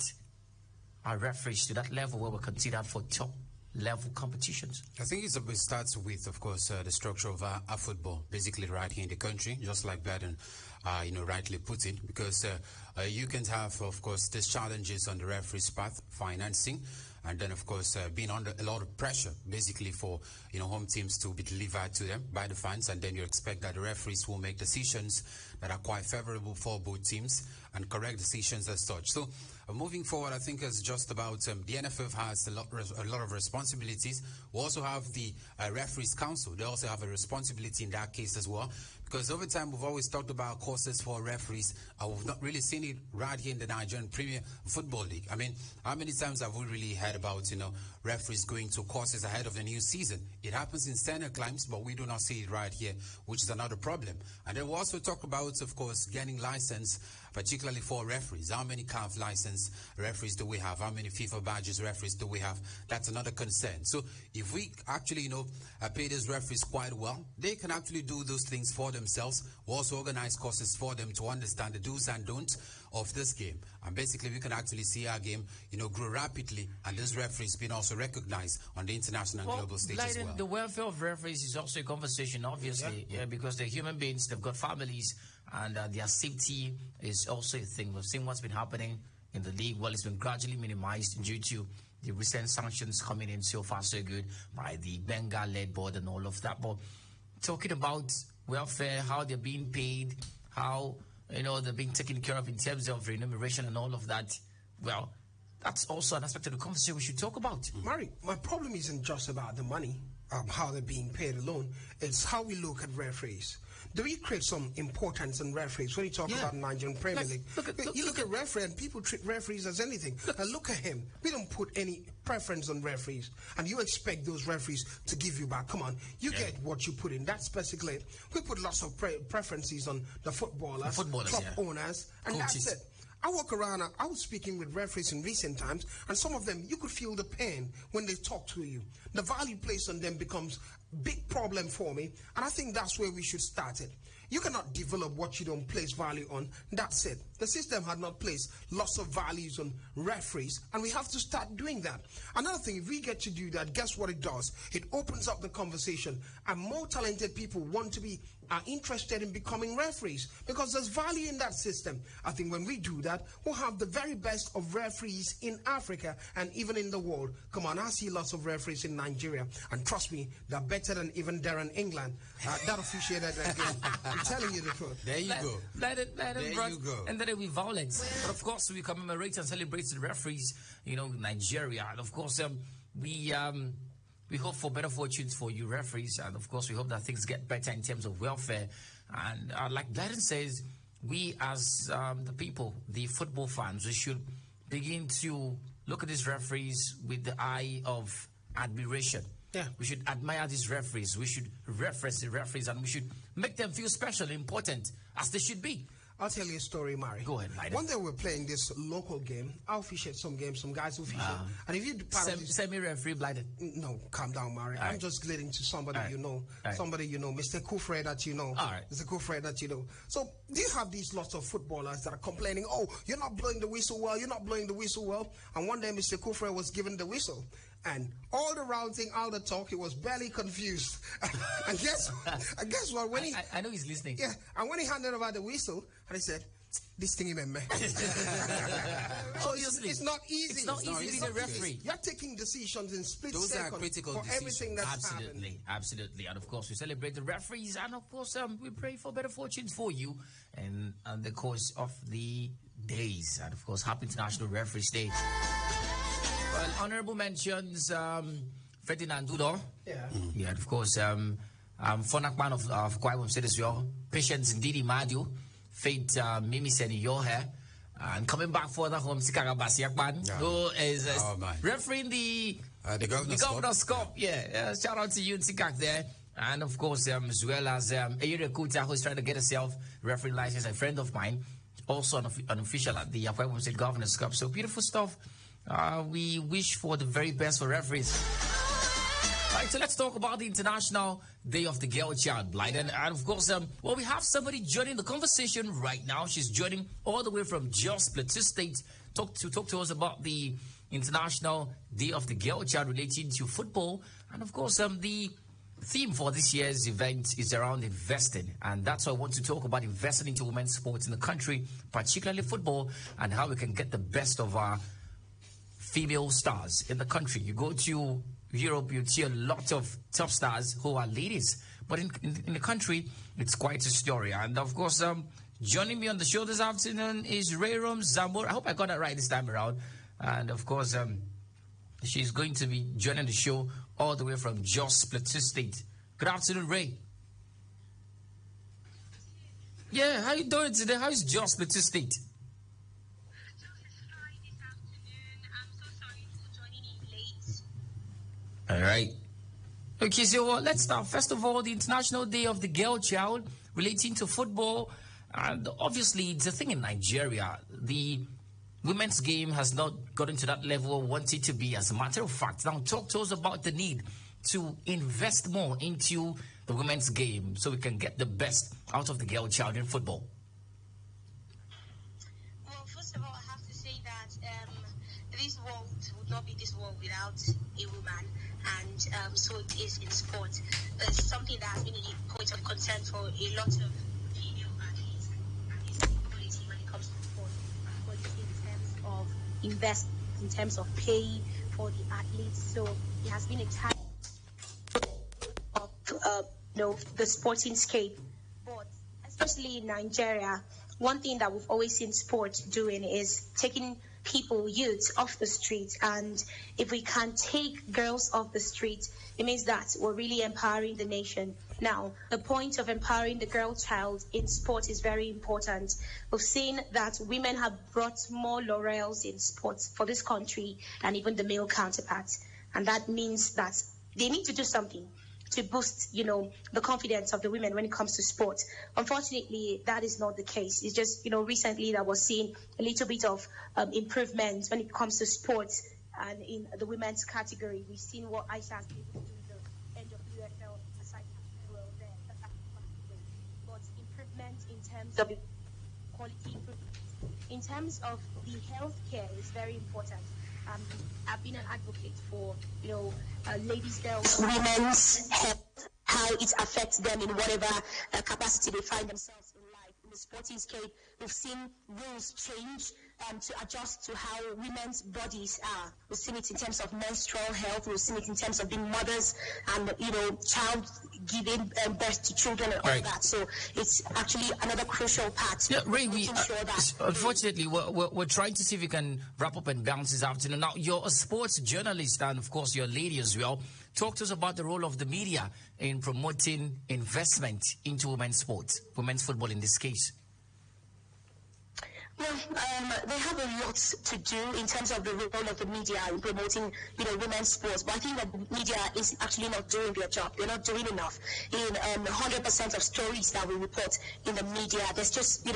our referees to that level where we're considered for top-level competitions? I think it starts with, of course, the structure of our football, basically right here in the country, just like Baden, rightly put it, because you can have, of course, these challenges on the referee's path, financing, and then, of course, being under a lot of pressure, basically, for, home teams to be delivered to them by the fans. And then you expect that the referees will make decisions that are quite favorable for both teams and correct decisions as such. So moving forward, I think it's just about the NFF has a lot of responsibilities. We also have the Referees Council. They also have a responsibility in that case as well. Because over time, we've always talked about courses for referees. We've not really seen it right here in the Nigerian Premier Football League. I mean, how many times have we really heard about, referees going to courses ahead of the new season? It happens in standard climes, but we do not see it right here, which is another problem. And then we also talk about, of course, getting license, particularly for referees. How many CAF license referees do we have? How many FIFA badges referees do we have? That's another concern. So if we actually, pay these referees quite well, they can actually do those things for themselves. We also organize courses for them to understand the do's and don'ts of this game. And basically, we can actually see our game, grow rapidly, and this referees being also recognized on the international and global stage as well. The welfare of referees is also a conversation, obviously, because they're human beings, they've got families, and their safety is also a thing. We've seen what's been happening in the league. Well, it's been gradually minimized due to the recent sanctions coming in. So far, so good, by the Bengal-led board and all of that. But talking about welfare, how they're being paid, how, they're being taken care of in terms of remuneration and all of that, well, that's also an aspect of the conversation we should talk about. Mari, my problem isn't just about the money, how they're being paid alone. It's how we look at referees. Do we create some importance in referees when you talk about Nigerian Premier League? You look at referee and people treat referees as anything. Look at him. We don't put any preference on referees, and you expect those referees to give you back. Come on, you get what you put in. That's basically it. We put lots of preferences on the footballers club owners, and coaches. That's it. I walk around, I was speaking with referees in recent times, and some of them, you could feel the pain when they talk to you. The value placed on them becomes a big problem for me, and I think that's where we should start it. You cannot develop what you don't place value on. That's it. The system had not placed lots of values on referees, and we have to start doing that. Another thing, if we get to do that, guess what it does? It opens up the conversation, and more talented people are interested in becoming referees because there's value in that system. I think when we do that, we'll have the very best of referees in Africa and even in the world. Come on, I see lots of referees in Nigeria, and trust me, they're better than even there in England. That officiated that game. I'm telling you the truth. There you go. Let it there you go. And then it will be violence. But of course, we commemorate and celebrate the referees, Nigeria. And of course, we hope for better fortunes for you referees, and of course we hope that things get better in terms of welfare. And like Blyden says, we as the people, the football fans, we should begin to look at these referees with the eye of admiration. Yeah. We should admire these referees. We should reference the referees, and we should make them feel special and important, as they should be. I'll tell you a story, Mari. Go ahead, Blyden. One day we were playing this local game. I officiate some games, some guys officiate. And if you semi-referee, Blyden. No, calm down, Mari. I'm just leading to somebody you know. Somebody you know, Mr. Kufre that you know. Mr. Kufre that you know. So do you have these lots of footballers that are complaining, oh, you're not blowing the whistle well, you're not blowing the whistle well? And one day Mr. Kufre was given the whistle. And all the rounding, all the talk, he was barely confused. And guess what? When I know he's listening. Yeah, and when he handed over the whistle, and he said, this thing in me. Obviously. It's not easy. It's not easy being a referee. You're taking decisions in split seconds. Those are critical for decisions. Everything that's happening. Absolutely. And of course, we celebrate the referees, and of course, we pray for better fortunes for you and the course of the days. And of course, happy International Referees Day. Well, honorable mentions, Ferdinand Dudo. Yeah, of course, Fonakman of Kwai said as well. Patience Ndidi Madio. Faith Mimi Seni Yohe. And coming back further home, Sikara Basiakman, who is refereeing the Governor's Cup. Yeah, shout out to you and Sikak there. And of course, as well as Eyure Kuta, who's trying to get herself refereeing license, a friend of mine, also an official at the Akwa State Governor's Cup. So beautiful stuff. We wish for the very best for referees. All right, so let's talk about the International Day of the Girl Child, Blyden. And of course, we have somebody joining the conversation right now. She's joining all the way from Jos Plateau State to talk to us about the International Day of the Girl Child relating to football. And of course, the theme for this year's event is around investing. And that's why I want to talk about investing into women's sports in the country, particularly football, and how we can get the best of our female stars in the country. You go to Europe, you see a lot of top stars who are ladies, but in the country, it's quite a story. And of course, joining me on the show this afternoon is Rayrom Zambor. I hope I got that right this time around. And of course, she's going to be joining the show all the way from Jos Plateau State. Good afternoon, Ray. Yeah, how you doing today? How is Jos Plateau State? All right. Okay, so let's start. First of all, the International Day of the Girl Child relating to football. And obviously, it's a thing in Nigeria. The women's game has not gotten to that level I want it to be, as a matter of fact. Now, talk to us about the need to invest more into the women's game so we can get the best out of the girl child in football. Well, first of all, I have to say that this world would not be this world without a woman. And so it is in sport. It's something that has been a point of concern for a lot of female athletes and equality when it comes to sport. In terms of in terms of pay for the athletes. So it has been a time of the sporting scape Unfortunately, in Nigeria, one thing that we've always seen sport doing is taking youths off the street. And if we can take girls off the street, it means that we're really empowering the nation. Now, the point of empowering the girl child in sport is very important. We've seen that women have brought more laurels in sports for this country than even the male counterparts. And that means that they need to do something to boost, the confidence of the women when it comes to sport. Unfortunately, that is not the case. It's just, recently that we're seeing a little bit of improvement when it comes to sports. And in the women's category, we've seen what Aisha has been able to do in the end of UFL aside well there. But improvement in terms of quality improvement, in terms of the healthcare is very important. I've been an advocate for, ladies, girls, women's health, how it affects them in whatever capacity they find themselves in life. In the sporting scape, we've seen rules change to adjust to how women's bodies are. We've seen it in terms of menstrual health. We've seen it in terms of being mothers and, child giving birth to children and all that. So it's actually another crucial part. Yeah, Ray, unfortunately, we're trying to see if we can wrap up and bounce this afternoon. Now, you're a sports journalist and, of course, you're a lady as well. Talk to us about the role of the media in promoting investment into women's sports, women's football in this case. Well, they have a lot to do in terms of the role of the media in promoting, women's sports. But I think that the media is actually not doing their job. They're not doing enough. In 100% of stories that we report in the media, there's just,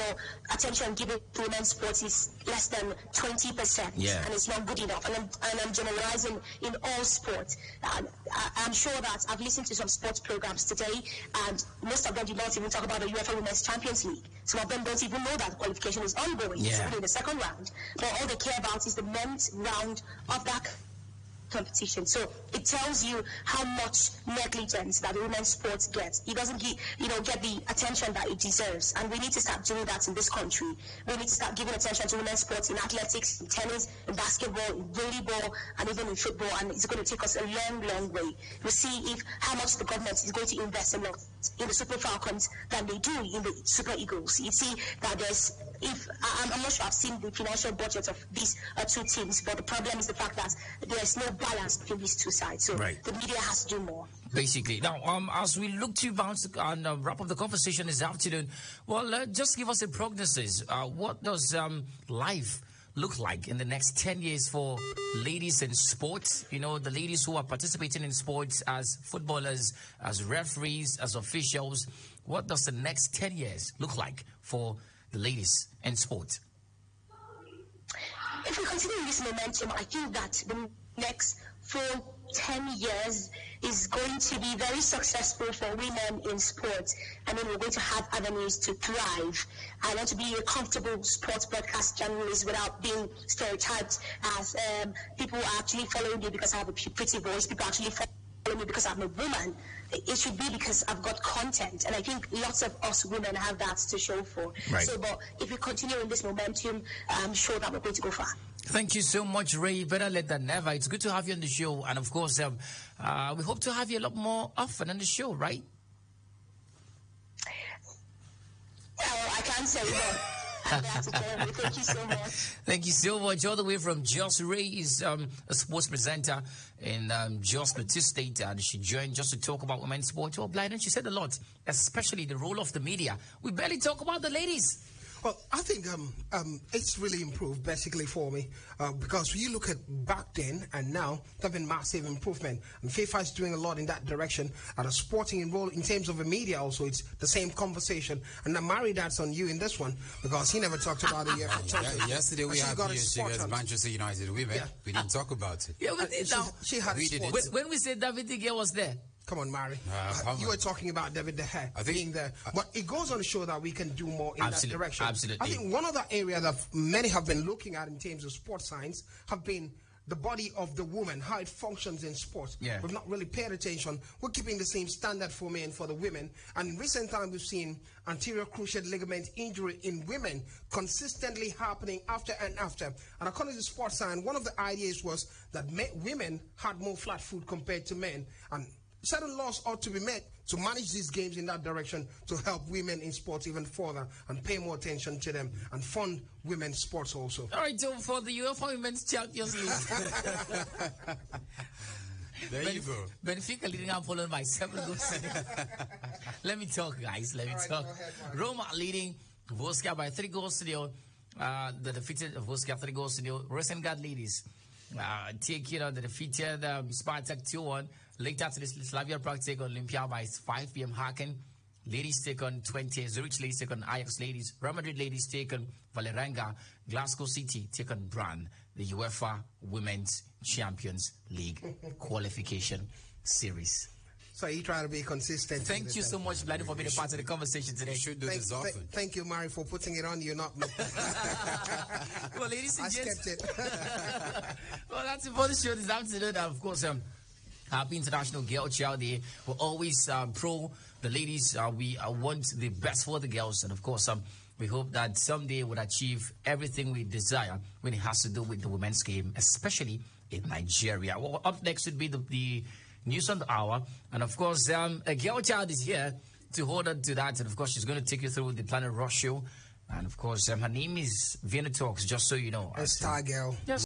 attention given to women's sports is less than 20%. Yeah. And it's not good enough. And I'm generalizing in all sports. I'm sure that I've listened to some sports programs today, and most of them did not even talk about the UEFA Women's Champions League. Some of them don't even know that qualification is ongoing. Yeah. In the second round, but all they care about is the men's round of that competition. So it tells you how much negligence that women's sports gets. It doesn't get the attention that it deserves, and we need to start doing that in this country. We need to start giving attention to women's sports in athletics, in tennis, in basketball, in volleyball, and even in football. And it's going to take us a long, long way. We'll see how much the government is going to invest a lot in the Super Falcons than they do in the Super Eagles. You see that I'm not sure I've seen the financial budget of these two teams, but the problem is the fact that there's no balance between these two sides. So the media has to do more. Basically. Now, as we look to bounce and wrap up the conversation this afternoon, well, just give us a prognosis. What does life look like in the next 10 years for ladies in sports? The ladies who are participating in sports as footballers, as referees, as officials. What does the next 10 years look like for the ladies in sports? If we continue this momentum, I think that the next 10 years is going to be very successful for women in sports. I mean, we're going to have avenues to thrive. I want to be a comfortable sports broadcast journalist without being stereotyped as people are actually following me because I have a pretty voice. People actually follow me because I'm a woman. It should be because I've got content, and I think lots of us women have that to show for. Right. So, but if we continue in this momentum, I'm sure that we're going to go far. Thank you so much, Ray. Better late than never. It's good to have you on the show, and of course, we hope to have you a lot more often on the show, right? Well, I can't say that. Thank you so much. Thank you so much. All the way from Jos. Ray is a sports presenter in Jos Plateau State, and she joined just to talk about women's sports. Well, Blind, and she said a lot, especially the role of the media. We barely talk about the ladies. Well, I think it's really improved basically for me because when you look at back then and now, there's been massive improvement. And FIFA is doing a lot in that direction. And a sporting role in terms of the media also, it's the same conversation. And I'm married that's on you in this one because he never talked about it. Yesterday we had PSG Manchester United women. Yeah. We didn't talk about it. Yeah, we did. She had when we said David De Gea was there. Come on, Mary. You were talking about David De Gea being there. But it goes on to show that we can do more in that direction. Absolutely. I think one other area that many have been looking at in terms of sports science have been the body of the woman, how it functions in sports. Yeah. We've not really paid attention. We're keeping the same standard for men for the women. And in recent times, we've seen anterior cruciate ligament injury in women consistently happening after and after. And according to sports science, one of the ideas was that women had more flat foot compared to men. And certain laws ought to be made to manage these games in that direction to help women in sports even further and pay more attention to them and fund women's sports also. All right, so for the UEFA Women's Champions League. There you go. Benfica leading up, followed by 7 goals. Let me talk, guys. Let me talk. Go ahead, Roma leading Wolfsburg by 3 goals to 0. The defeated Wolfsburg 3 goals to 0. Rosengard ladies take the defeated Spartak 2-1. Later to this, Slavia Prague take on Olympia by 5 p.m. Haken. Ladies take on 20. Zurich ladies take on Ajax ladies. Real Madrid ladies take on Vålerenga. Glasgow City take on Brann. The UEFA Women's Champions League qualification series. So you try to be consistent. Thank you so much, Bloody, for being a part of the conversation today. You should do this often. Thank you, Mari, for putting it on you, not me. Well, ladies and I gents. kept it. Well, that's it for the show this afternoon. Of course, Happy International Girl Child Day. We're always pro the ladies. We want the best for the girls. And of course, we hope that someday we'll achieve everything we desire when it has to do with the women's game, especially in Nigeria. Well, up next would be the news on the hour. And of course, a girl child is here to hold on to that. And of course, she's going to take you through the Planet Rock show. And of course, her name is Vienna Talks, just so you know. A star girl. Yes.